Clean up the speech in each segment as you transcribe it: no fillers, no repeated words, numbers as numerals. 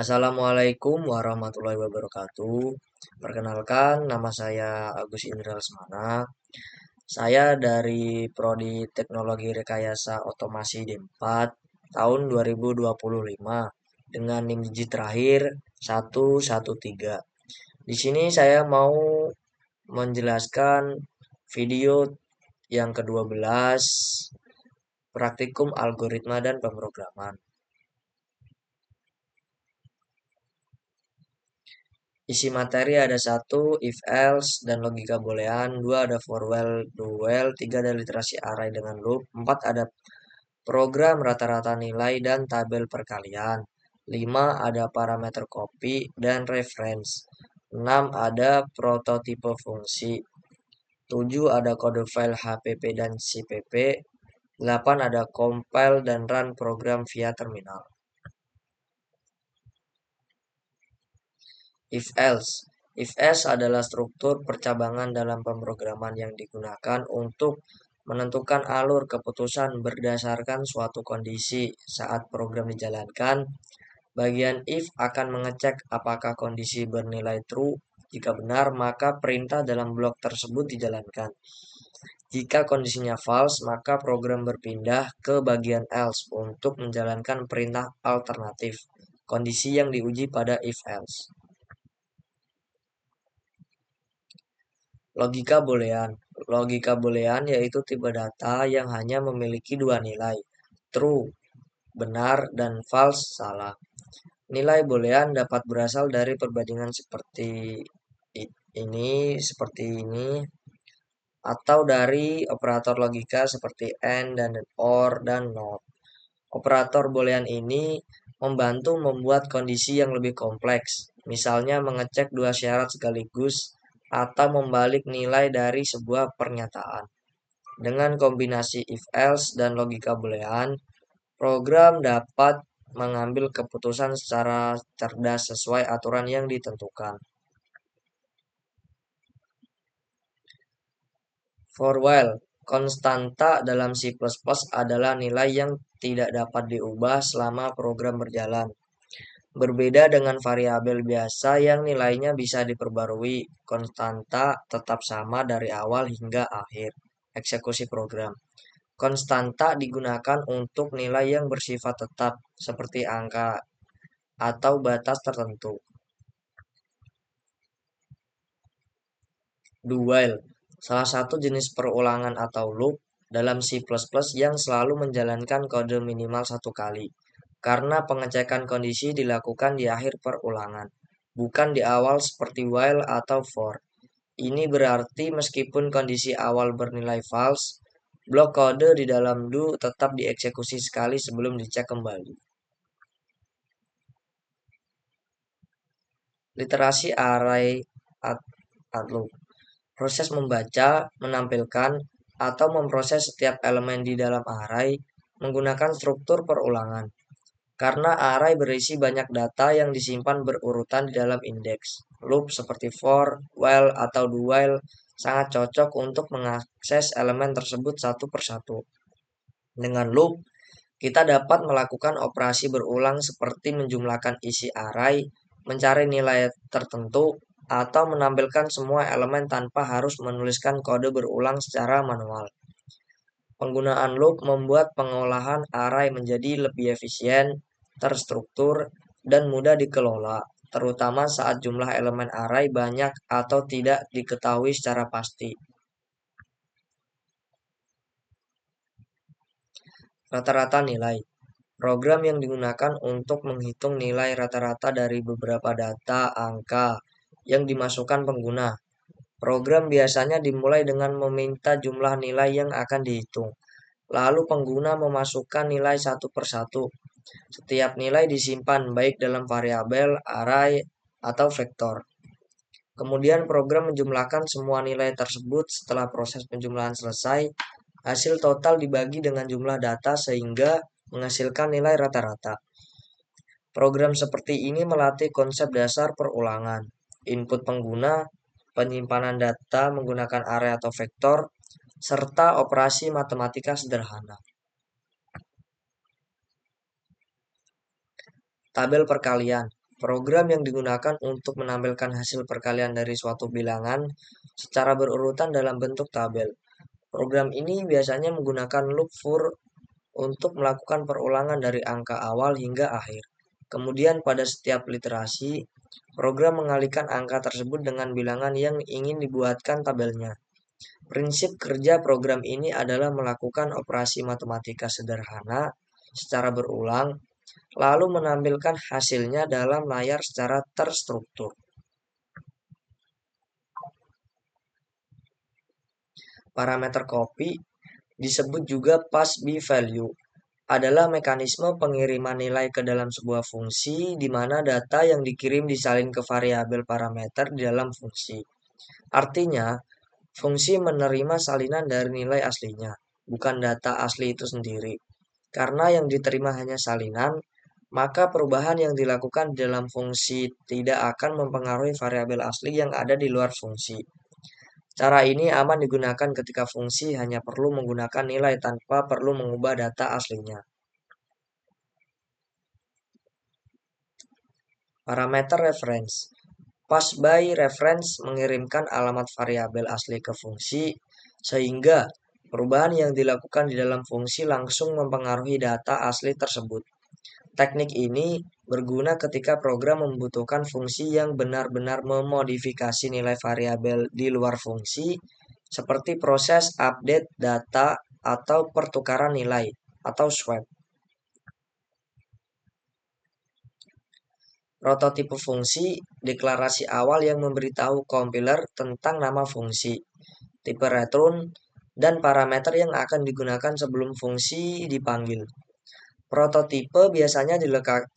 Assalamualaikum warahmatullahi wabarakatuh. Perkenalkan, nama saya Agus Indra Lesmana. Saya dari Prodi Teknologi Rekayasa Otomasi D4 tahun 2025 dengan NIM digit terakhir 113. Di sini saya mau menjelaskan video yang ke-12, praktikum algoritma dan pemrograman. Isi materi ada satu, if else dan logika boolean, dua ada for while, do while, tiga ada literasi array dengan loop, empat ada program rata-rata nilai dan tabel perkalian, lima ada parameter copy dan reference, enam ada prototipe fungsi, tujuh ada kode file HPP dan CPP, delapan ada compile dan run program via terminal. If else. If else adalah struktur percabangan dalam pemrograman yang digunakan untuk menentukan alur keputusan berdasarkan suatu kondisi saat program dijalankan. Bagian if akan mengecek apakah kondisi bernilai true. Jika benar, maka perintah dalam blok tersebut dijalankan. Jika kondisinya false, maka program berpindah ke bagian else untuk menjalankan perintah alternatif, kondisi yang diuji pada if else. Logika boolean. Logika boolean yaitu tipe data yang hanya memiliki dua nilai, true, benar, dan false, salah. Nilai boolean dapat berasal dari perbandingan seperti ini, atau dari operator logika seperti and dan or dan not. Operator boolean ini membantu membuat kondisi yang lebih kompleks, misalnya mengecek dua syarat sekaligus atau membalik nilai dari sebuah pernyataan. Dengan kombinasi if else dan logika boolean, program dapat mengambil keputusan secara cerdas sesuai aturan yang ditentukan. For while, konstanta dalam C++ adalah nilai yang tidak dapat diubah selama program berjalan. Berbeda dengan variabel biasa yang nilainya bisa diperbarui, konstanta tetap sama dari awal hingga akhir eksekusi program. Konstanta digunakan untuk nilai yang bersifat tetap, seperti angka atau batas tertentu. Do while, salah satu jenis perulangan atau loop dalam C++ yang selalu menjalankan kode minimal satu kali, karena pengecekan kondisi dilakukan di akhir perulangan, bukan di awal seperti while atau for. Ini berarti meskipun kondisi awal bernilai false, blok kode di dalam do tetap dieksekusi sekali sebelum dicek kembali. Literasi array loop. Proses membaca, menampilkan, atau memproses setiap elemen di dalam array menggunakan struktur perulangan. Karena array berisi banyak data yang disimpan berurutan di dalam indeks, loop seperti for, while, atau do while sangat cocok untuk mengakses elemen tersebut satu persatu. Dengan loop, kita dapat melakukan operasi berulang seperti menjumlahkan isi array, mencari nilai tertentu, atau menampilkan semua elemen tanpa harus menuliskan kode berulang secara manual. Penggunaan loop membuat pengolahan array menjadi lebih efisien, terstruktur, dan mudah dikelola, terutama saat jumlah elemen array banyak atau tidak diketahui secara pasti. Rata-rata nilai. Program yang digunakan untuk menghitung nilai rata-rata dari beberapa data angka yang dimasukkan pengguna. Program biasanya dimulai dengan meminta jumlah nilai yang akan dihitung. Lalu pengguna memasukkan nilai satu persatu. Setiap nilai disimpan baik dalam variabel, array, atau vektor. Kemudian program menjumlahkan semua nilai tersebut. Setelah proses penjumlahan selesai, hasil total dibagi dengan jumlah data sehingga menghasilkan nilai rata-rata. Program seperti ini melatih konsep dasar perulangan, input pengguna, penyimpanan data menggunakan array atau vektor, serta operasi matematika sederhana. Tabel perkalian. program yang digunakan untuk menampilkan hasil perkalian dari suatu bilangan secara berurutan dalam bentuk tabel. Program ini biasanya menggunakan loop for untuk melakukan perulangan dari angka awal hingga akhir. Kemudian pada setiap literasi, program mengalihkan angka tersebut dengan bilangan yang ingin dibuatkan tabelnya. Prinsip kerja program ini adalah melakukan operasi matematika sederhana secara berulang, lalu menampilkan hasilnya dalam layar secara terstruktur. Parameter copy, disebut juga pass-by value, adalah mekanisme pengiriman nilai ke dalam sebuah fungsi di mana data yang dikirim disalin ke variabel parameter di dalam fungsi. Artinya, fungsi menerima salinan dari nilai aslinya, bukan data asli itu sendiri. Karena yang diterima hanya salinan, maka perubahan yang dilakukan di dalam fungsi tidak akan mempengaruhi variabel asli yang ada di luar fungsi. Cara ini aman digunakan ketika fungsi hanya perlu menggunakan nilai tanpa perlu mengubah data aslinya. Parameter reference. Pass-by reference mengirimkan alamat variabel asli ke fungsi, sehingga perubahan yang dilakukan di dalam fungsi langsung mempengaruhi data asli tersebut. Teknik ini berguna ketika program membutuhkan fungsi yang benar-benar memodifikasi nilai variabel di luar fungsi, seperti proses update data atau pertukaran nilai atau swap. Prototipe fungsi, deklarasi awal yang memberitahu kompiler tentang nama fungsi, tipe return, dan parameter yang akan digunakan sebelum fungsi dipanggil. Prototipe biasanya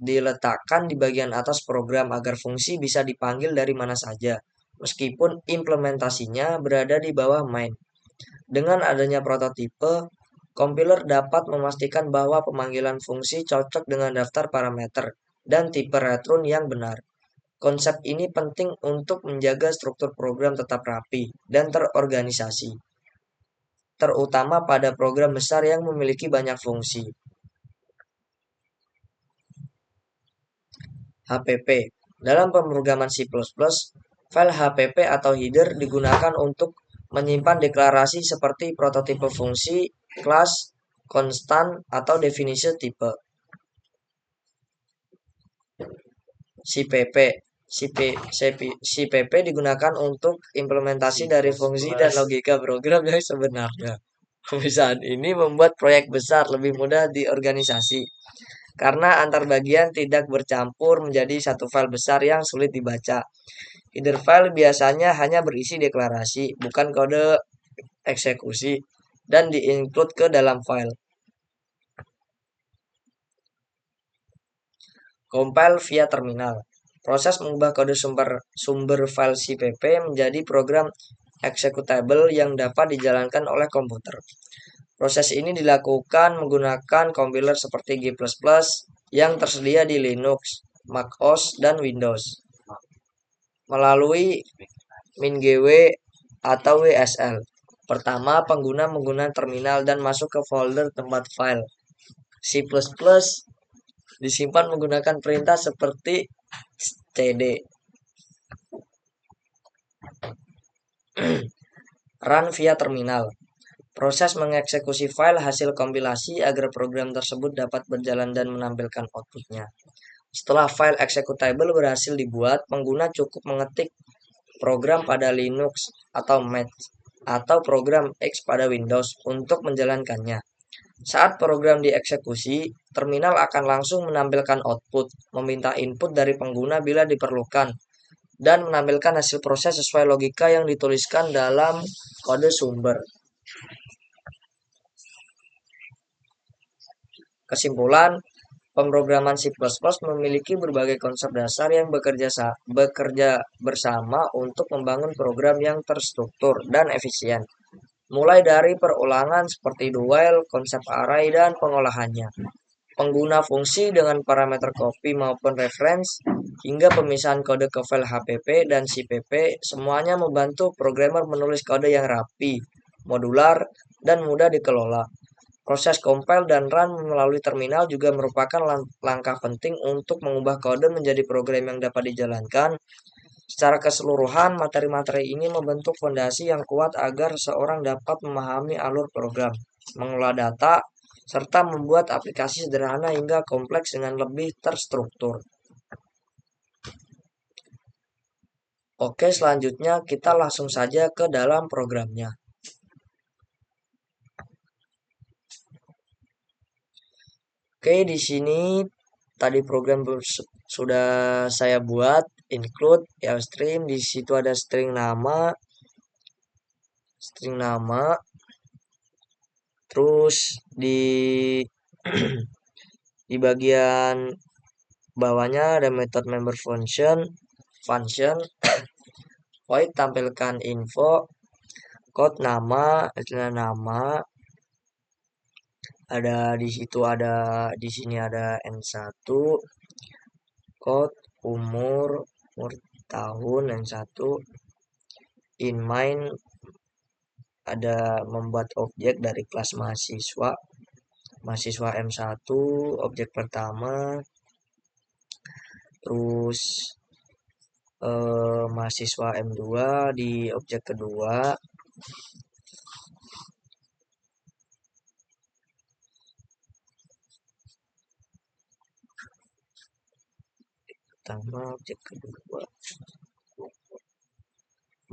diletakkan di bagian atas program agar fungsi bisa dipanggil dari mana saja, meskipun implementasinya berada di bawah main. Dengan adanya prototipe, kompiler dapat memastikan bahwa pemanggilan fungsi cocok dengan daftar parameter dan tipe return yang benar. Konsep ini penting untuk menjaga struktur program tetap rapi dan terorganisasi, terutama pada program besar yang memiliki banyak fungsi. HPP. Dalam pemrograman C++, file HPP atau header digunakan untuk menyimpan deklarasi seperti prototipe fungsi, kelas, konstan, atau definisi tipe. CPP. CPP digunakan untuk implementasi dari fungsi dan logika program yang sebenarnya. Pemisahan ini membuat proyek besar lebih mudah diorganisasi, karena antar bagian tidak bercampur menjadi satu file besar yang sulit dibaca. Header file biasanya hanya berisi deklarasi, bukan kode eksekusi, dan di-include ke dalam file. Compile via terminal. Proses mengubah kode sumber file CPP menjadi program executable yang dapat dijalankan oleh komputer. Proses ini dilakukan menggunakan compiler seperti G++ yang tersedia di Linux, macOS, dan Windows. Melalui MinGW atau WSL. Pertama, pengguna menggunakan terminal dan masuk ke folder tempat file. C++ disimpan menggunakan perintah seperti cd. Run via terminal. Proses mengeksekusi file hasil kompilasi agar program tersebut dapat berjalan dan menampilkan outputnya. Setelah file executable berhasil dibuat, pengguna cukup mengetik program pada Linux atau Mac atau program X pada Windows untuk menjalankannya. Saat program dieksekusi, terminal akan langsung menampilkan output, meminta input dari pengguna bila diperlukan, dan menampilkan hasil proses sesuai logika yang dituliskan dalam kode sumber. Kesimpulan, pemrograman C++ memiliki berbagai konsep dasar yang bekerja bersama untuk membangun program yang terstruktur dan efisien. Mulai dari perulangan seperti do while, konsep array, dan pengolahannya. Pengguna fungsi dengan parameter copy maupun reference, hingga pemisahan kode ke file HPP dan CPP, semuanya membantu programmer menulis kode yang rapi, modular, dan mudah dikelola. Proses compile dan run melalui terminal juga merupakan langkah penting untuk mengubah kode menjadi program yang dapat dijalankan. Secara keseluruhan, materi-materi ini membentuk fondasi yang kuat agar seorang dapat memahami alur program, mengelola data, serta membuat aplikasi sederhana hingga kompleks dengan lebih terstruktur. Oke, selanjutnya kita langsung saja ke dalam programnya. Oke, di sini tadi program sudah saya buat, include ya stream, di situ ada string nama, terus di bagian bawahnya ada method member function void tampilkan info, code nama, ada di situ ada di sini ada N1, code umur tahun N1, in mind ada membuat objek dari kelas mahasiswa M1 objek pertama, terus mahasiswa M2 di objek kedua, objek kedua,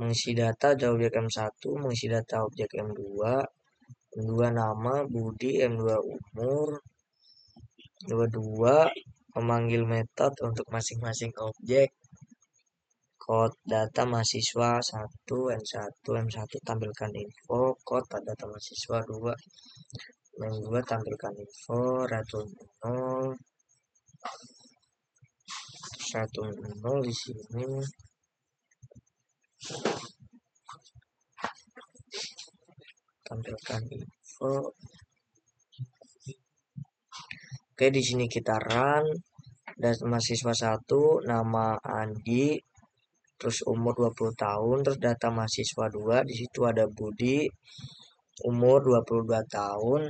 mengisi data dari objek M1, mengisi data objek M2, M2 nama, Budi, M2 umur, M2 memanggil metode untuk masing-masing objek, code data mahasiswa 1, M1 tampilkan info, code data mahasiswa 2, M2 tampilkan info, return 0 di sini. Tampilkan info. Oke, di sini kita run. Dan mahasiswa 1 nama Andi, terus umur 20 tahun, terus data mahasiswa 2, di situ ada Budi, umur 22 tahun.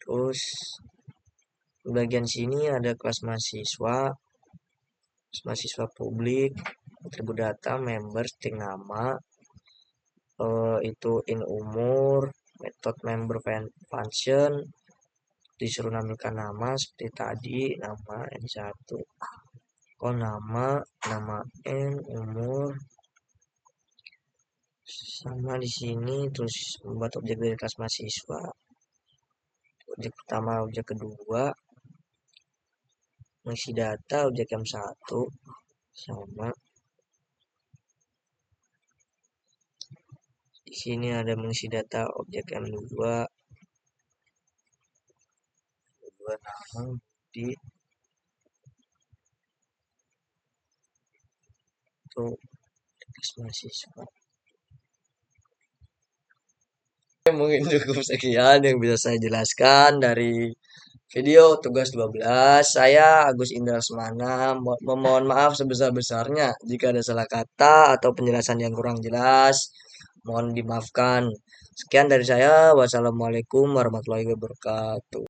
Terus di bagian sini ada kelas mahasiswa publik, atribut data, member, string nama, itu in umur, method member function, disuruh nampilkan nama seperti tadi, nama N1, nama N, umur, sama di sini, terus membuat objek dari kelas mahasiswa, objek pertama, objek kedua, mengisi data objek M1 sama. Di sini ada mengisi data objek M2, nama di itu kelas mahasiswa. Mungkin cukup sekian yang bisa saya jelaskan dari video tugas 12. Saya Agus Indra Semana, memohon maaf sebesar-besarnya jika ada salah kata atau penjelasan yang kurang jelas. Mohon dimaafkan. Sekian dari saya. Wassalamualaikum warahmatullahi wabarakatuh.